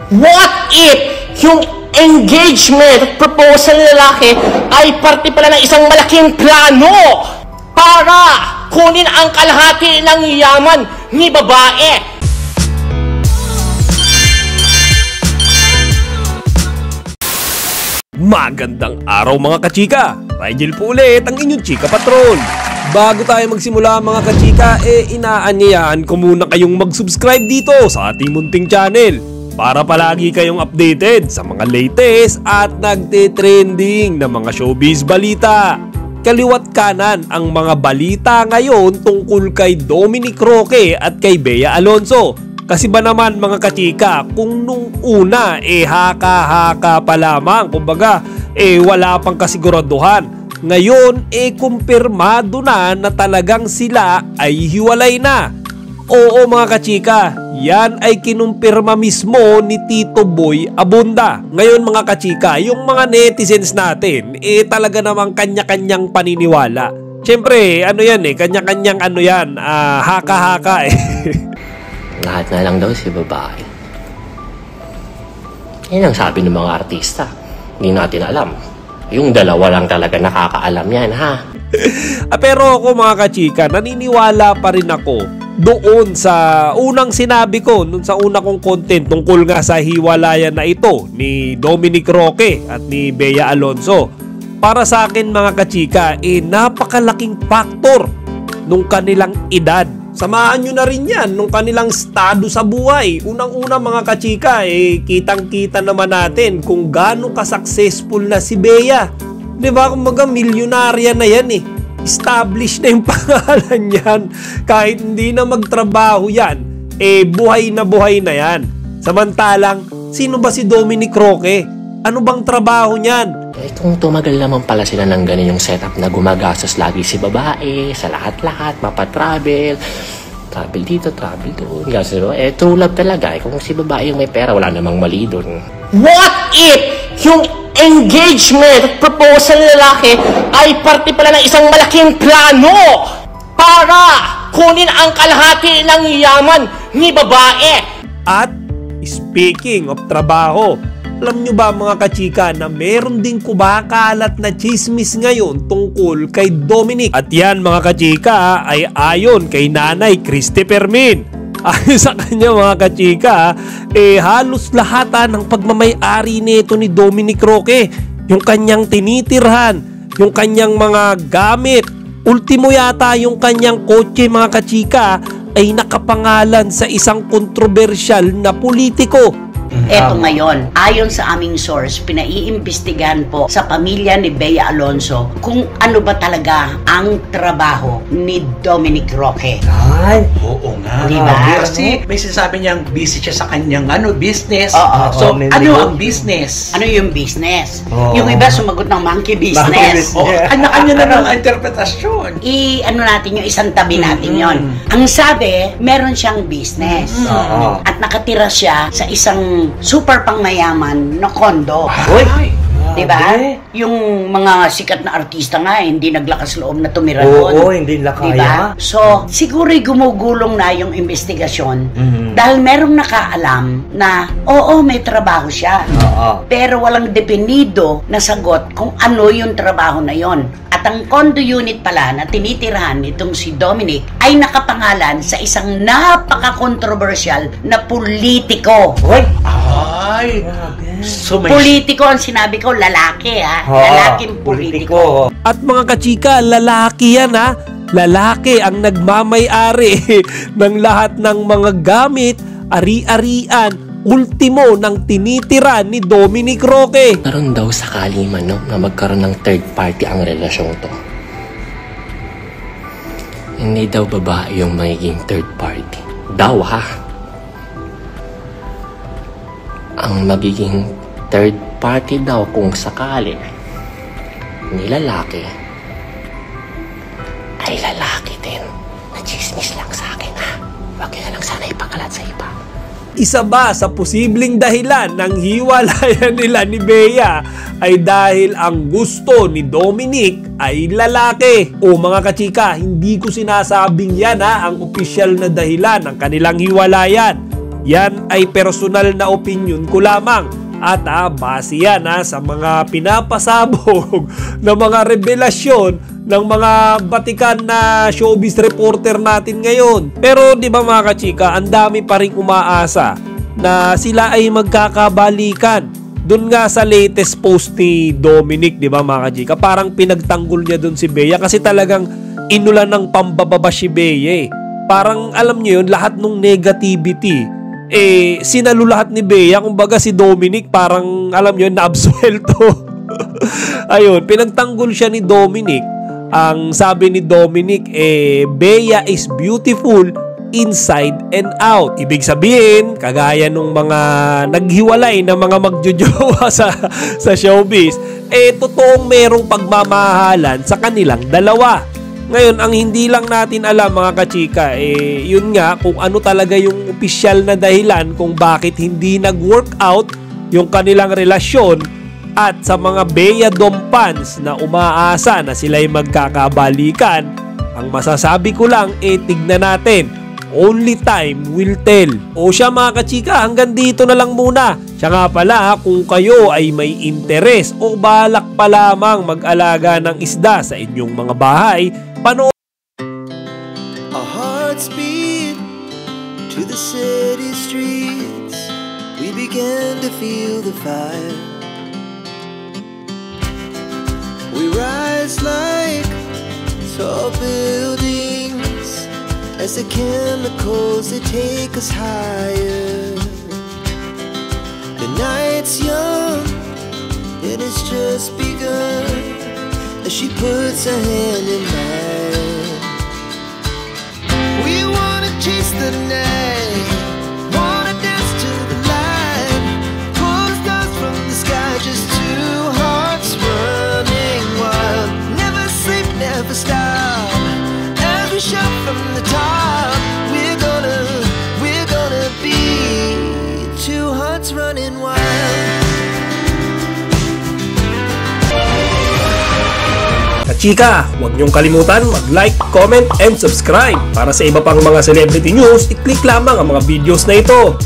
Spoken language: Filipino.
What if yung engagement proposal ng lalaki ay parte pala ng isang malaking plano para kunin ang kalahati ng yaman ni babae? Magandang araw mga kachika! Rigel po ulit ang inyong Chika Patrol. Bago tayo magsimula mga kachika, inaanyayahan ko muna kayong mag-subscribe dito sa ating munting channel para palagi kayong updated sa mga latest at nagte-trending na mga showbiz balita. Kaliwat kanan ang mga balita ngayon tungkol kay Dominic Roque at kay Bea Alonzo. Kasi ba naman mga kachika, kung nung una haka-haka pa lamang, kumbaga wala pang kasiguraduhan. Ngayon kumpirmado na talagang sila ay hiwalay na. Oo mga kachika, yan ay kinumpirma mismo ni Tito Boy Abunda. Ngayon mga kachika, yung mga netizens natin talaga namang kanya-kanyang paniniwala. Siyempre, kanya-kanyang haka-haka Lahat na lang daw si babae. Yan ang sabi ng mga artista. Hindi natin alam. Yung dalawa lang talaga nakakaalam yan, ha? Pero ako mga kachika, naniniwala pa rin ako doon sa unang sinabi ko, sa una kong content tungkol nga sa hiwalayan na ito ni Dominic Roque at ni Bea Alonzo. Para sa akin mga kachika, napakalaking factor nung kanilang edad. Samahan nyo na rin yan nung kanilang estado sa buhay. Unang-una mga kachika, kitang-kita naman natin kung gaano ka-successful na si Bea. Diba? Kumbaga, milyonarya na yan Established na yung pangalan yan. Kahit hindi na magtrabaho yan, buhay na yan. Samantalang, sino ba si Dominic Roque? Ano bang trabaho niyan? Kung tumagal naman pala sila ng ganun yung setup na gumagastos lagi si babae, sa lahat-lahat, mapatravel, travel dito, travel doon. True love talaga. Kung si babae yung may pera, wala namang mali doon. What if yung engagement proposal ng lalaki ay parte pala ng isang malaking plano para kunin ang kalahati ng yaman ni babae? At speaking of trabaho, alam nyo ba mga kachika na meron din kumakalat na chismis ngayon tungkol kay Dominic? At yan mga kachika ay ayon kay Nanay Christy Fermin. Ayon sa kanya mga kachika, halos lahat ng pagmamay-ari nito ni Dominic Roque, yung kanyang tinitirhan, yung kanyang mga gamit, ultimo yata yung kanyang kotse mga kachika ay nakapangalan sa isang kontrobersyal na politiko. Eto ngayon, ayon sa aming source, pinaiimbestigahan po sa pamilya ni Bea Alonzo kung ano ba talaga ang trabaho ni Dominic Roque. Ay, oo nga. Diba? Kasi may sinasabi niyang busy siya sa kanyang business. So, ano ang business? Ano yung business? Yung iba sumagot ng monkey business. Kanya-kanya na ng interpretasyon. Ano natin yung isang tabi natin yon. Ang sabi, meron siyang business. At nakatira siya sa isang super pangmayaman na kondo. Diba? Yung mga sikat na artista nga, hindi naglakas loob na tumira doon. Oo, hindi nila kaya. Diba? So, siguro'y gumugulong na yung investigasyon dahil merong nakaalam na, oo, may trabaho siya. Pero walang definido na sagot kung ano yung trabaho na yon. At ang condo unit pala na tinitirahan nitong si Dominic ay nakapangalan sa isang napaka-controversial na politiko. Ay! So Politiko ang sinabi ko, lalaki lalaking politiko. At mga kachika, lalaki yan Lalaki ang nagmamay-ari ng lahat ng mga gamit, ari-arian, ultimo ng tinitira ni Dominic Roque. Karoon daw sakali man na magkaroon ng third party ang relasyong to. Hindi daw babae yung magiging third party. Daw ang magiging third party daw kung sakali ni lalaki ay lalaki din. Nachismis lang sa akin Wag na lang sana ipakalat sa iba. Isa ba sa posibleng dahilan ng hiwalayan nila ni Bea ay dahil ang gusto ni Dominic ay lalaki? O mga kachika, hindi ko sinasabing yan ang opisyal na dahilan ng kanilang hiwalayan. Yan ay personal na opinion ko lamang. At base yan sa mga pinapasabog ng mga revelasyon ng mga batikan na showbiz reporter natin ngayon. Pero di ba mga kachika, ang dami pa rin umaasa na sila ay magkakabalikan. Doon nga sa latest post ni Dominic, di ba mga kachika, parang pinagtanggol niya doon si Bea kasi talagang inulan ng pambababa si Bea. Parang alam niyo yun, lahat ng negativity sinalulahat ni Bea. Kumbaga si Dominic parang alam niyo naabsuelto. Ayun, pinagtanggol siya ni Dominic. Ang sabi ni Dominic Bea is beautiful inside and out. Ibig sabihin, kagaya nung mga naghiwalay na mga magjojowa sa showbiz, totoong merong pagmamahalan sa kanilang dalawa. Ngayon, ang hindi lang natin alam mga kachika, yun nga kung ano talaga yung opisyal na dahilan kung bakit hindi nag-work out yung kanilang relasyon. At sa mga Bea Dom fans na umaasa na sila'y magkakabalikan, ang masasabi ko lang tignan natin. Only time will tell. O siya mga kachika, hanggang dito na lang muna. Siya nga pala, kung kayo ay may interes o balak pa lamang mag-alaga ng isda sa inyong mga bahay, Our hearts beat to the city streets. We began to feel the fire. We rise like tall buildings as the chemicals they take us higher. The night's young and it's just begun. She puts her hand in mine. We wanna chase the night, wanna dance to the light, pull stars from the sky, just two hearts running wild. Never sleep, never stop, as we shout from the top. We're gonna be two hearts running wild. Chika, huwag niyong kalimutan mag-like, comment, and subscribe. Para sa iba pang mga celebrity news, i-click lamang ang mga videos na ito.